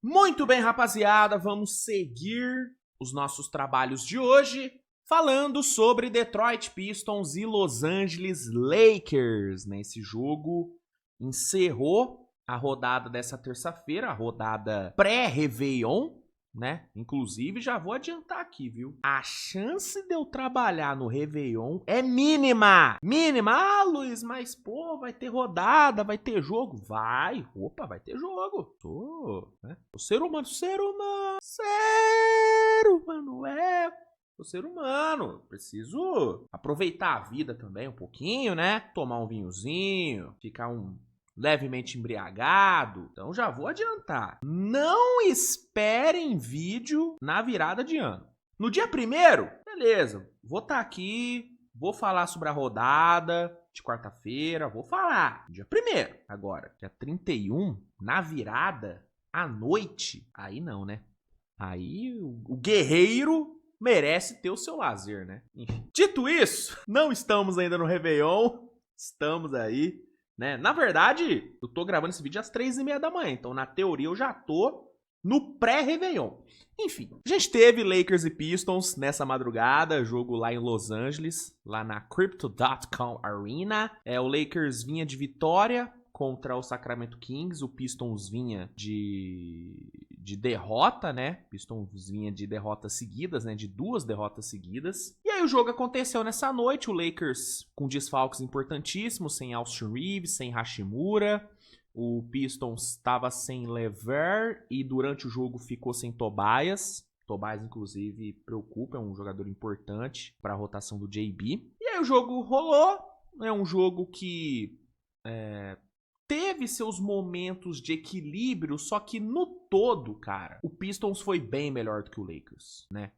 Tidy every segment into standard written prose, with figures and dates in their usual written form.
Muito bem, rapaziada, vamos seguir os nossos trabalhos de hoje falando sobre Detroit Pistons e Los Angeles Lakers, né? Esse jogo encerrou a rodada dessa terça-feira, a rodada pré-Réveillon, né? Inclusive, já vou adiantar aqui, viu? A chance de eu trabalhar no Réveillon é mínima. Mínima. Ah, Luiz, mas pô, vai ter rodada, vai ter jogo. Vai. Opa, vai ter jogo. Sou, né? O ser humano é... Sou ser humano. Preciso aproveitar a vida também um pouquinho, né? Tomar um vinhozinho, ficar levemente embriagado. Então já vou adiantar. Não esperem vídeo na virada de ano. No dia 1º, beleza. Vou estar aqui, vou falar sobre a rodada de quarta-feira, vou falar. Dia 1º. Agora, dia 31, na virada, à noite, aí não, né? Aí o guerreiro merece ter o seu lazer, né? Enfim. Dito isso, não estamos ainda no Réveillon. Estamos aí, né? Na verdade, eu tô gravando esse vídeo às 3h30 da manhã, então na teoria eu já tô no pré-Réveillon. Enfim, a gente teve Lakers e Pistons nessa madrugada, jogo lá em Los Angeles, lá na Crypto.com Arena. O Lakers vinha de vitória contra o Sacramento Kings, o Pistons vinha de derrota, né? Pistons vinha de derrotas seguidas, né? De 2 derrotas seguidas. E aí o jogo aconteceu nessa noite, o Lakers com desfalques importantíssimos, sem Austin Reeves, sem Hashimura. O Pistons estava sem Lever e durante o jogo ficou sem Tobias. Tobias, inclusive, preocupa, é um jogador importante para a rotação do JB. E aí o jogo rolou, é um jogo que teve seus momentos de equilíbrio, só que no todo, cara, o Pistons foi bem melhor do que o Lakers, né?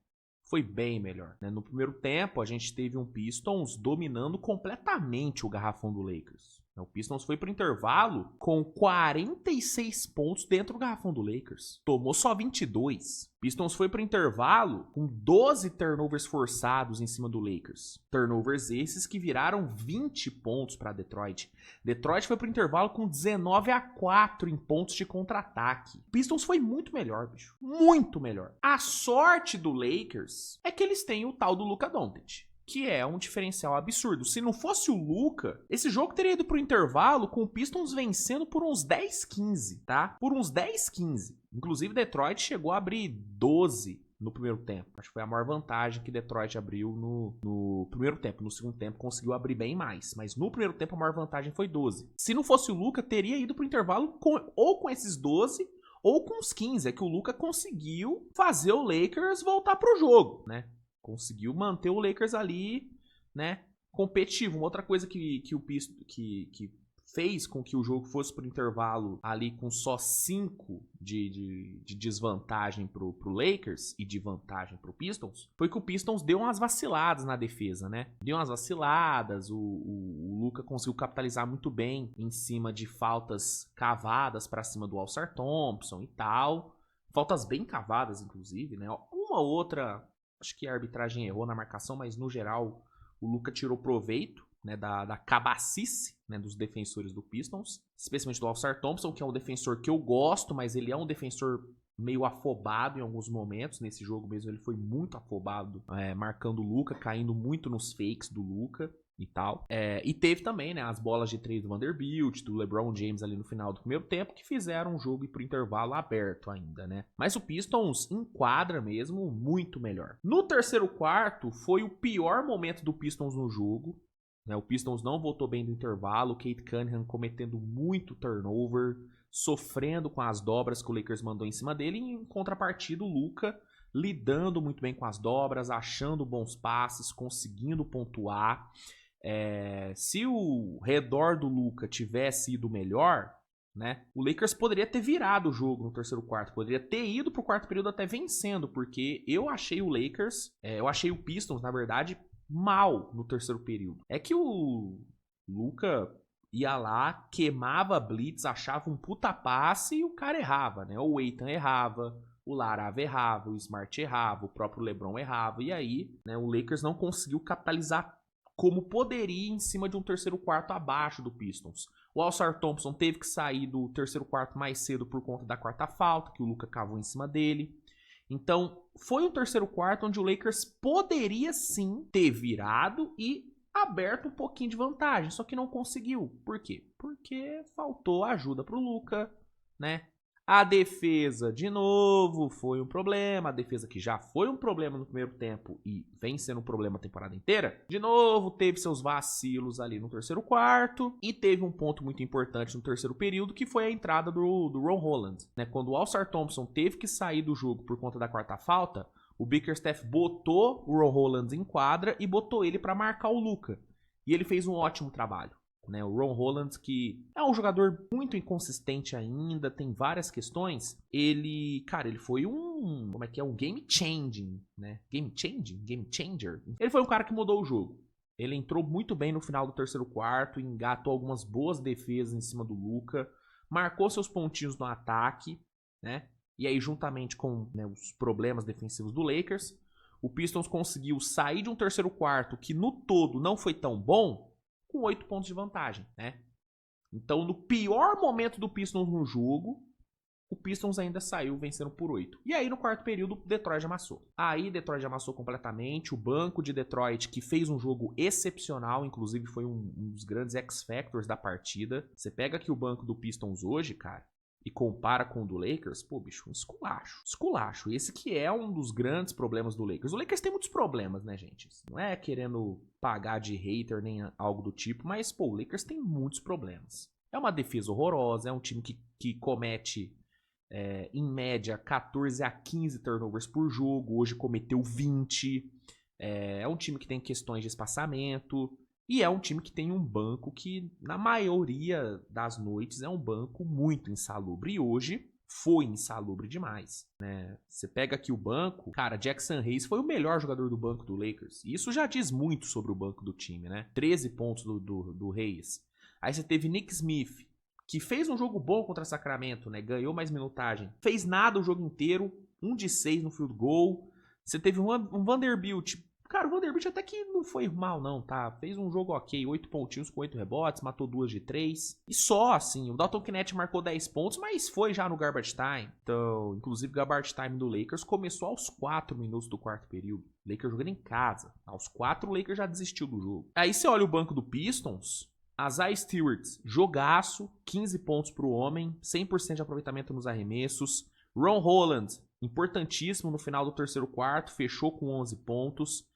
Foi bem melhor, né? No primeiro tempo, a gente teve um Pistons dominando completamente o garrafão do Lakers. O Pistons foi pro intervalo com 46 pontos dentro do garrafão do Lakers. Tomou só 22. Pistons foi pro intervalo com 12 turnovers forçados em cima do Lakers. Turnovers esses que viraram 20 pontos para Detroit. Detroit foi pro intervalo com 19-4 em pontos de contra-ataque. Pistons foi muito melhor, bicho. Muito melhor. A sorte do Lakers é que eles têm o tal do Luka Doncic, que é um diferencial absurdo. Se não fosse o Luka, esse jogo teria ido pro intervalo com o Pistons vencendo por uns 10-15, tá? Por uns 10-15. Inclusive, Detroit chegou a abrir 12 no primeiro tempo. Acho que foi a maior vantagem que Detroit abriu no primeiro tempo. No segundo tempo conseguiu abrir bem mais. Mas no primeiro tempo a maior vantagem foi 12. Se não fosse o Luka, teria ido pro intervalo ou com esses 12 ou com os 15. É que o Luka conseguiu fazer o Lakers voltar pro jogo, né? Conseguiu manter o Lakers ali, né, competitivo. Uma outra coisa que fez com que o jogo fosse pro intervalo ali com só 5 de desvantagem pro Lakers e de vantagem pro Pistons, foi que o Pistons deu umas vaciladas na defesa, né? Deu umas vaciladas, o Luka conseguiu capitalizar muito bem em cima de faltas cavadas pra cima do Al-Star Thompson e tal. Faltas bem cavadas, inclusive, né? Uma outra... Acho que a arbitragem errou na marcação, mas no geral o Luka tirou proveito, né, da cabacice, né, dos defensores do Pistons, especialmente do Al-Star Thompson, que é um defensor que eu gosto, mas ele é um defensor meio afobado em alguns momentos. Nesse jogo mesmo ele foi muito afobado, marcando o Luka, caindo muito nos fakes do Luka e tal. E teve também, né, as bolas de 3 do Vanderbilt, do LeBron James ali no final do primeiro tempo, que fizeram o jogo ir pro intervalo aberto ainda, né? Mas o Pistons enquadra mesmo muito melhor. No terceiro quarto, foi o pior momento do Pistons no jogo, né? O Pistons não voltou bem do intervalo, o Cade Cunningham cometendo muito turnover, sofrendo com as dobras que o Lakers mandou em cima dele, e em contrapartida o Luka lidando muito bem com as dobras, achando bons passes, conseguindo pontuar. Se o redor do Luka tivesse ido melhor, né, o Lakers poderia ter virado o jogo no terceiro quarto, poderia ter ido pro quarto período até vencendo, porque eu achei o Lakers, eu achei o Pistons, na verdade, mal no terceiro período. É que o Luka ia lá, queimava a blitz, achava um puta passe e o cara errava, né? O Eitan errava, o Larava errava, o Smart errava, o próprio LeBron errava, e aí, né, o Lakers não conseguiu capitalizar como poderia em cima de um terceiro quarto abaixo do Pistons. O Al-Sar Thompson teve que sair do terceiro quarto mais cedo por conta da quarta falta, que o Luka cavou em cima dele. Então, foi um terceiro quarto onde o Lakers poderia sim ter virado e aberto um pouquinho de vantagem, só que não conseguiu. Por quê? Porque faltou ajuda pro Luka, né? A defesa, de novo, foi um problema. A defesa que já foi um problema no primeiro tempo e vem sendo um problema a temporada inteira. De novo, teve seus vacilos ali no terceiro quarto. E teve um ponto muito importante no terceiro período, que foi a entrada do Ron Holland, né? Quando o Al-Sar Thompson teve que sair do jogo por conta da quarta falta, o Bickerstaff botou o Ron Holland em quadra e botou ele para marcar o Luka. E ele fez um ótimo trabalho. Né, o Ron Holland, que é um jogador muito inconsistente ainda, tem várias questões. Ele foi um game changing, né? Game changer. Ele foi um cara que mudou o jogo. Ele entrou muito bem no final do terceiro quarto, engatou algumas boas defesas em cima do Luka, marcou seus pontinhos no ataque, né? E aí, juntamente com, né, os problemas defensivos do Lakers, o Pistons conseguiu sair de um terceiro quarto que no todo não foi tão bom, com 8 pontos de vantagem, né? Então, no pior momento do Pistons no jogo, o Pistons ainda saiu vencendo por 8. E aí, no quarto período, o Detroit amassou. Aí, Detroit amassou completamente. O banco de Detroit, que fez um jogo excepcional, inclusive foi um dos grandes X-Factors da partida. Você pega aqui o banco do Pistons hoje, cara, e compara com o do Lakers, pô, bicho, um esculacho. Esculacho. Esse que é um dos grandes problemas do Lakers. O Lakers tem muitos problemas, né, gente? Não é querendo pagar de hater nem algo do tipo, mas, pô, o Lakers tem muitos problemas. É uma defesa horrorosa, é um time que comete, em média, 14 a 15 turnovers por jogo. Hoje cometeu 20. É um time que tem questões de espaçamento. E é um time que tem um banco que, na maioria das noites, é um banco muito insalubre. E hoje foi insalubre demais, né? Você pega aqui o banco, cara, Jackson Hayes foi o melhor jogador do banco do Lakers. E isso já diz muito sobre o banco do time, né? 13 pontos do Hayes. Aí você teve Nick Smith, que fez um jogo bom contra Sacramento, né? Ganhou mais minutagem. Fez nada o jogo inteiro, 1 de 6 no field goal. Você teve um Vanderbilt. Cara, o Vanderbilt até que não foi mal, não, tá? Fez um jogo ok, 8 pontinhos com 8 rebotes, matou 2 de 3. E só, assim, o Dalton Knecht marcou 10 pontos, mas foi já no garbage time. Então, inclusive, o garbage time do Lakers começou aos 4 minutos do quarto período. O Lakers jogando em casa. Aos 4, o Lakers já desistiu do jogo. Aí você olha o banco do Pistons, Isaiah Stewart, jogaço, 15 pontos pro homem, 100% de aproveitamento nos arremessos. Ron Holland, importantíssimo no final do terceiro quarto, fechou com 11 pontos.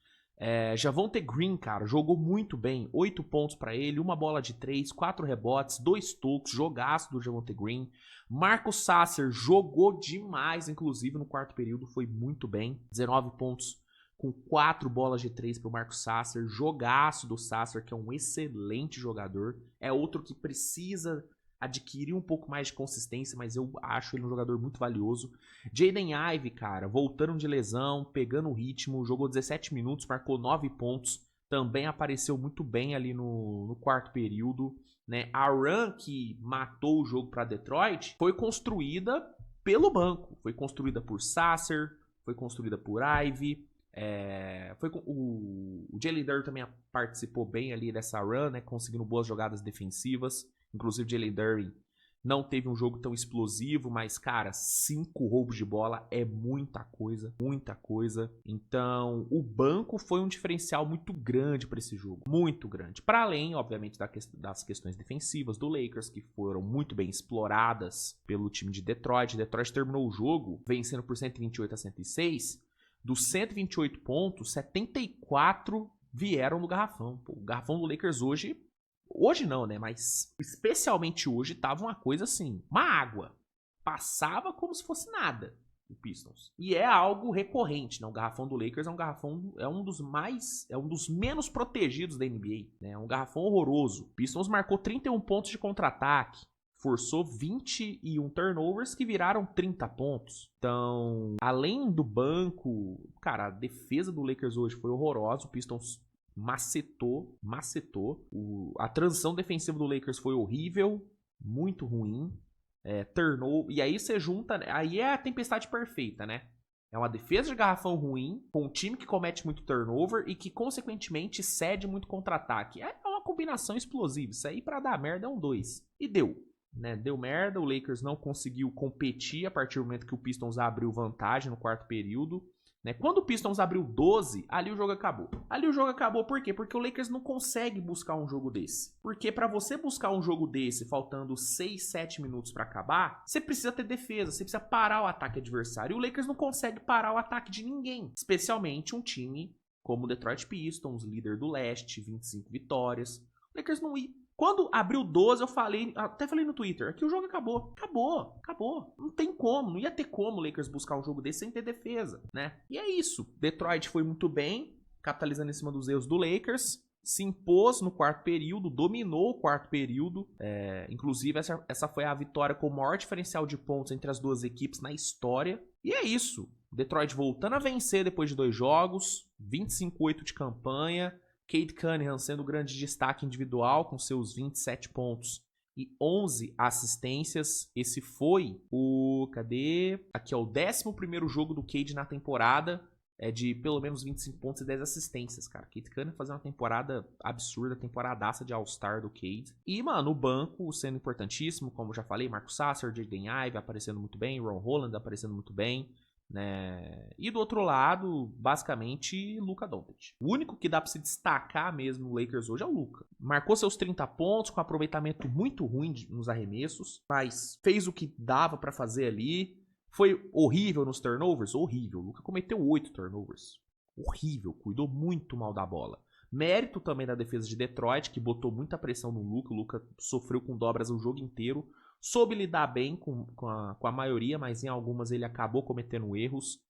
Javonte Green, cara, jogou muito bem. 8 pontos pra ele, 1 bola de 3, 4 rebotes, 2 tocos, jogaço do Javonte Green. Marcus Sasser jogou demais, inclusive no quarto período, foi muito bem. 19 pontos com 4 bolas de 3 pro Marcus Sasser. Jogaço do Sasser, que é um excelente jogador. É outro que precisa adquirir um pouco mais de consistência, mas eu acho ele um jogador muito valioso. Jaden Ivey, cara, voltando de lesão, pegando o ritmo, jogou 17 minutos, marcou 9 pontos, também apareceu muito bem ali no quarto período, né? A run que matou o jogo para Detroit foi construída pelo banco, foi construída por Sasser, foi construída por Ivey, o Jalen Duren também participou bem ali dessa run, né? Conseguindo boas jogadas defensivas. Inclusive, Jalen Duren não teve um jogo tão explosivo, mas, cara, 5 roubos de bola é muita coisa, muita coisa. Então, o banco foi um diferencial muito grande para esse jogo, muito grande. Para além, obviamente, das questões defensivas do Lakers, que foram muito bem exploradas pelo time de Detroit. Detroit terminou o jogo vencendo por 128 a 106. Dos 128 pontos, 74 vieram no garrafão. Pô, o garrafão do Lakers hoje não, né? Mas especialmente hoje tava uma coisa assim, uma água. Passava como se fosse nada o Pistons. E é algo recorrente, né? O garrafão do Lakers é um dos menos protegidos da NBA, né? É um garrafão horroroso. O Pistons marcou 31 pontos de contra-ataque. Forçou 21 turnovers que viraram 30 pontos. Então, além do banco, cara, a defesa do Lakers hoje foi horrorosa. O Pistons macetou. A transição defensiva do Lakers foi horrível, muito ruim. Turnover. E aí você junta, aí é a tempestade perfeita, né? É uma defesa de garrafão ruim, com um time que comete muito turnover e que, consequentemente, cede muito contra-ataque. É uma combinação explosiva. Isso aí pra dar merda é um 2. E deu. Né? Deu merda, o Lakers não conseguiu competir a partir do momento que o Pistons abriu vantagem no quarto período. Né? Quando o Pistons abriu 12, ali o jogo acabou. Ali o jogo acabou por quê? Porque o Lakers não consegue buscar um jogo desse. Porque pra você buscar um jogo desse, faltando 6, 7 minutos pra acabar, você precisa ter defesa, você precisa parar o ataque adversário. E o Lakers não consegue parar o ataque de ninguém. Especialmente um time como o Detroit Pistons, líder do leste, 25 vitórias. O Lakers não ia. Quando abriu 12, eu falei, até falei no Twitter, aqui o jogo acabou. Acabou. Não tem como, não ia ter como o Lakers buscar um jogo desse sem ter defesa, né? E é isso. Detroit foi muito bem, capitalizando em cima dos erros do Lakers. Se impôs no quarto período, dominou o quarto período. Inclusive, essa foi a vitória com o maior diferencial de pontos entre as duas equipes na história. E é isso. Detroit voltando a vencer depois de 2 jogos, 25-8 de campanha. Cade Cunningham sendo o grande destaque individual com seus 27 pontos e 11 assistências. Esse foi o... Cadê? Aqui é o 11º jogo do Cade na temporada. É de pelo menos 25 pontos e 10 assistências, cara. Cade Cunningham fazendo uma temporada absurda, temporadaça de All-Star do Cade. E, mano, o banco sendo importantíssimo, como já falei, Marcus Sasser, Jaden Ivey aparecendo muito bem, Ron Holland aparecendo muito bem. Né? E do outro lado, basicamente, Luka Doncic. O único que dá pra se destacar mesmo no Lakers hoje é o Luka. Marcou seus 30 pontos com aproveitamento muito ruim nos arremessos, mas fez o que dava pra fazer ali. Foi horrível nos turnovers? Horrível. O Luka cometeu 8 turnovers. Horrível, cuidou muito mal da bola. Mérito também da defesa de Detroit, que botou muita pressão no Luka. O Luka sofreu com dobras o jogo inteiro. Soube lidar bem com a maioria, mas em algumas ele acabou cometendo erros.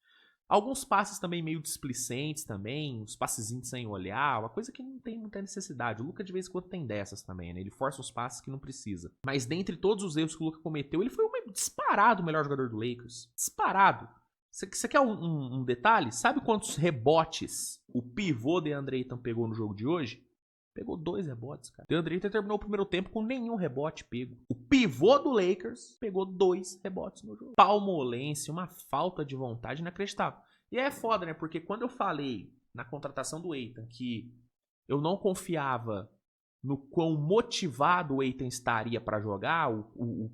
Alguns passes também meio displicentes também, uns passezinhos sem olhar, uma coisa que não tem muita necessidade. O Luka de vez em quando tem dessas também, né? Ele força os passes que não precisa. Mas dentre todos os erros que o Luka cometeu, ele foi disparado o melhor jogador do Lakers. Disparado. Você quer um detalhe? Sabe quantos rebotes o pivô DeAndre Ayton pegou no jogo de hoje? Pegou 2 rebotes, cara. DeAndre Ayton terminou o primeiro tempo com nenhum rebote pego. O pivô do Lakers pegou 2 rebotes no jogo. Palmolência, uma falta de vontade inacreditável. E é foda, né? Porque quando eu falei na contratação do Ayton que eu não confiava no quão motivado o Ayton estaria para jogar,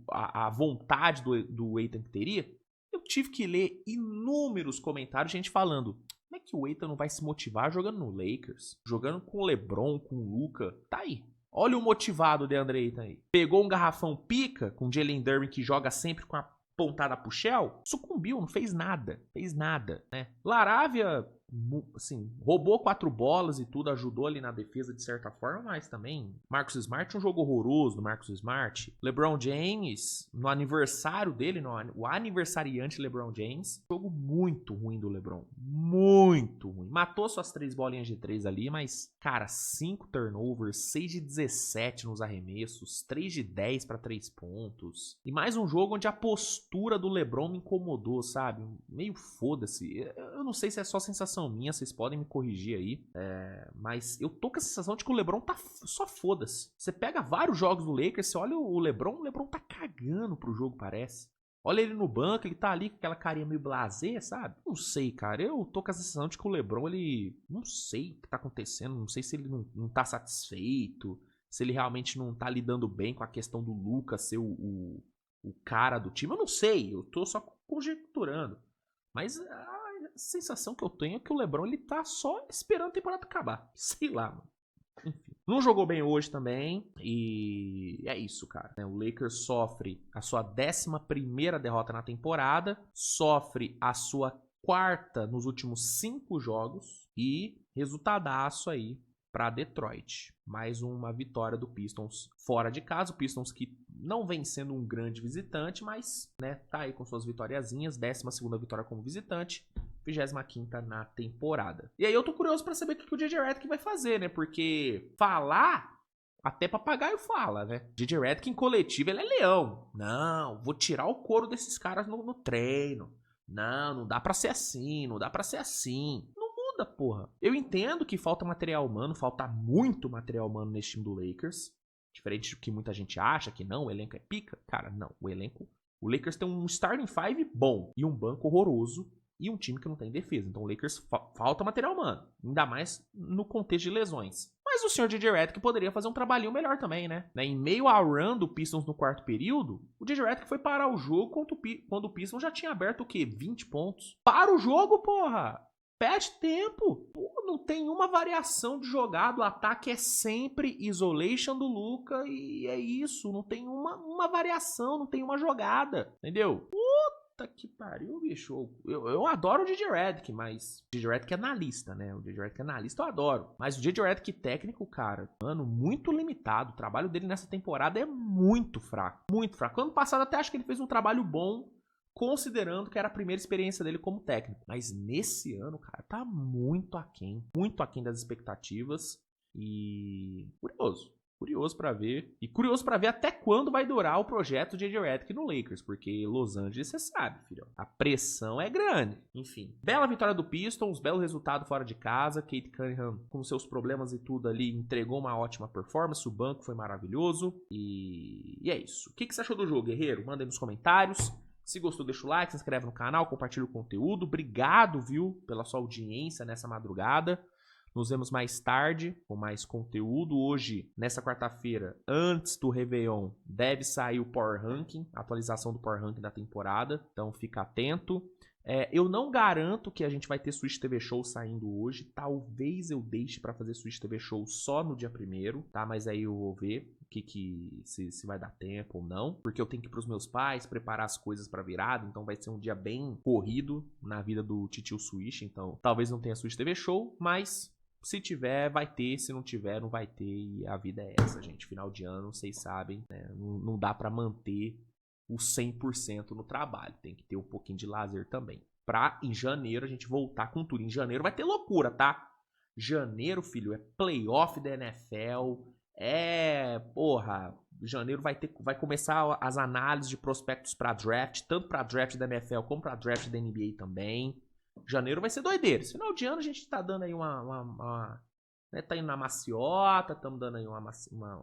a vontade do Ayton que teria, eu tive que ler inúmeros comentários, gente falando... Como é que o Ayton não vai se motivar jogando no Lakers? Jogando com o LeBron, com o Luka? Tá aí. Olha o motivado DeAndre Ayton aí. Pegou um garrafão pica com o Jalen Duren, que joga sempre com a pontada pro Shell. Sucumbiu, não fez nada. Fez nada, né? Laravia, assim, roubou 4 bolas e tudo, ajudou ali na defesa de certa forma, mas também Marcus Smart, um jogo horroroso do Marcus Smart. LeBron James, no aniversário dele, o aniversariante LeBron James, jogo muito ruim do LeBron. Muito ruim. Matou suas 3 bolinhas de 3 ali, mas, cara, 5 turnovers, 6 de 17 nos arremessos, 3 de 10 para 3 pontos. E mais um jogo onde a postura do LeBron me incomodou, sabe? Meio foda-se. Eu não sei se é só sensação minha, vocês podem me corrigir aí, mas eu tô com a sensação de que o LeBron tá só foda-se. Você pega vários jogos do Lakers, você olha o LeBron tá cagando pro jogo, parece. Olha ele no banco, ele tá ali com aquela carinha meio blasé, sabe? Não sei, cara, eu tô com a sensação de que o LeBron, ele... Não sei o que tá acontecendo, não sei se ele não tá satisfeito, se ele realmente não tá lidando bem com a questão do Luka ser o cara do time, eu não sei, eu tô só conjecturando. Mas a sensação que eu tenho é que o LeBron, ele tá só esperando a temporada acabar. Sei lá, mano. Enfim. Não jogou bem hoje também. E é isso, cara. O Lakers sofre a sua 11ª derrota na temporada. Sofre a sua 4ª nos últimos 5 jogos. E resultadaço aí pra Detroit. Mais uma vitória do Pistons fora de casa. O Pistons que não vem sendo um grande visitante, mas, né, tá aí com suas vitoriazinhas. 12ª vitória como visitante. 25ª na temporada. E aí eu tô curioso pra saber o que o JJ Redick vai fazer, né? Porque falar, até papagaio fala, né? JJ Redick em coletivo, ele é leão. Não, vou tirar o couro desses caras no treino. Não dá pra ser assim, não dá pra ser assim. Não muda, porra. Eu entendo que falta material humano, falta muito material humano nesse time do Lakers. Diferente do que muita gente acha, que não, o elenco é pica. Cara, não, o Lakers tem um starting five bom e um banco horroroso. E um time que não tem defesa. Então o Lakers falta material humano. Ainda mais no contexto de lesões. Mas Mas o senhor J.J. Redick poderia fazer um trabalhinho melhor também, né? Em meio ao run do Pistons no quarto período, o J.J. Redick foi parar o jogo quando o Pistons já tinha aberto o quê? 20 pontos. Para o jogo, porra! Perde tempo. Pô, não tem uma variação de jogada. O ataque é sempre isolation do Luka e é isso. Não tem uma variação, não tem uma jogada. Entendeu? Puta que pariu, bicho. Eu adoro o J.J. Redick, mas o J.J. Redick é analista, né? O J.J. Redick é analista, eu adoro. Mas o J.J. Redick técnico, cara, mano, muito limitado. O trabalho dele nessa temporada é muito fraco. Muito fraco. Ano passado até acho que ele fez um trabalho bom, considerando que era a primeira experiência dele como técnico. Mas nesse ano, cara, tá muito aquém das expectativas. E curioso pra ver. E curioso pra ver até quando vai durar o projeto de J.J. Redick no Lakers, porque Los Angeles, você sabe, filho, a pressão é grande. Enfim, bela vitória do Pistons, belo resultado fora de casa. Kate Cunningham, com seus problemas e tudo ali, entregou uma ótima performance. O banco foi maravilhoso. E é isso. O que você achou do jogo, guerreiro? Manda aí nos comentários. Se gostou, deixa o like, se inscreve no canal, compartilha o conteúdo. Obrigado, viu, pela sua audiência nessa madrugada. Nos vemos mais tarde com mais conteúdo. Hoje, nessa quarta-feira, antes do Réveillon, deve sair o Power Ranking, a atualização do Power Ranking da temporada. Então, fica atento. Eu não garanto que a gente vai ter Switch TV Show saindo hoje. Talvez eu deixe para fazer Switch TV Show só no dia 1º, tá? Mas aí eu vou ver se vai dar tempo ou não, porque eu tenho que ir pros meus pais, preparar as coisas pra virada, então vai ser um dia bem corrido na vida do titio Switch, então talvez não tenha Switch TV Show, mas se tiver, vai ter, se não tiver, não vai ter, e a vida é essa, gente. Final de ano, vocês sabem, né? Não dá pra manter o 100% no trabalho, tem que ter um pouquinho de lazer também. Pra em janeiro a gente voltar com tudo. Em janeiro vai ter loucura, tá? Janeiro, filho, é playoff da NFL. Porra, janeiro vai começar as análises de prospectos pra draft, tanto pra draft da NFL como pra draft da NBA também. Janeiro vai ser doideira. Esse final de ano a gente tá dando aí né, tá indo na maciota, estamos dando aí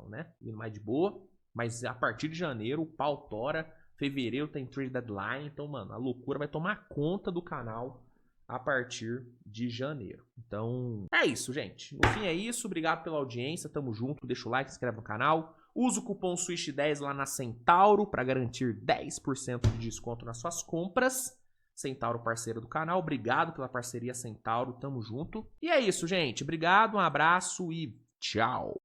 né, indo mais de boa. Mas a partir de janeiro, o pau tora. Fevereiro tem trade deadline. Então, mano, a loucura vai tomar conta do canal a partir de janeiro. Então, é isso, gente. No fim é isso. Obrigado pela audiência. Tamo junto. Deixa o like, se inscreve no canal. Usa o cupom SWISH10 lá na Centauro para garantir 10% de desconto nas suas compras. Centauro, parceiro do canal. Obrigado pela parceria, Centauro. Tamo junto. E é isso, gente. Obrigado, um abraço e tchau.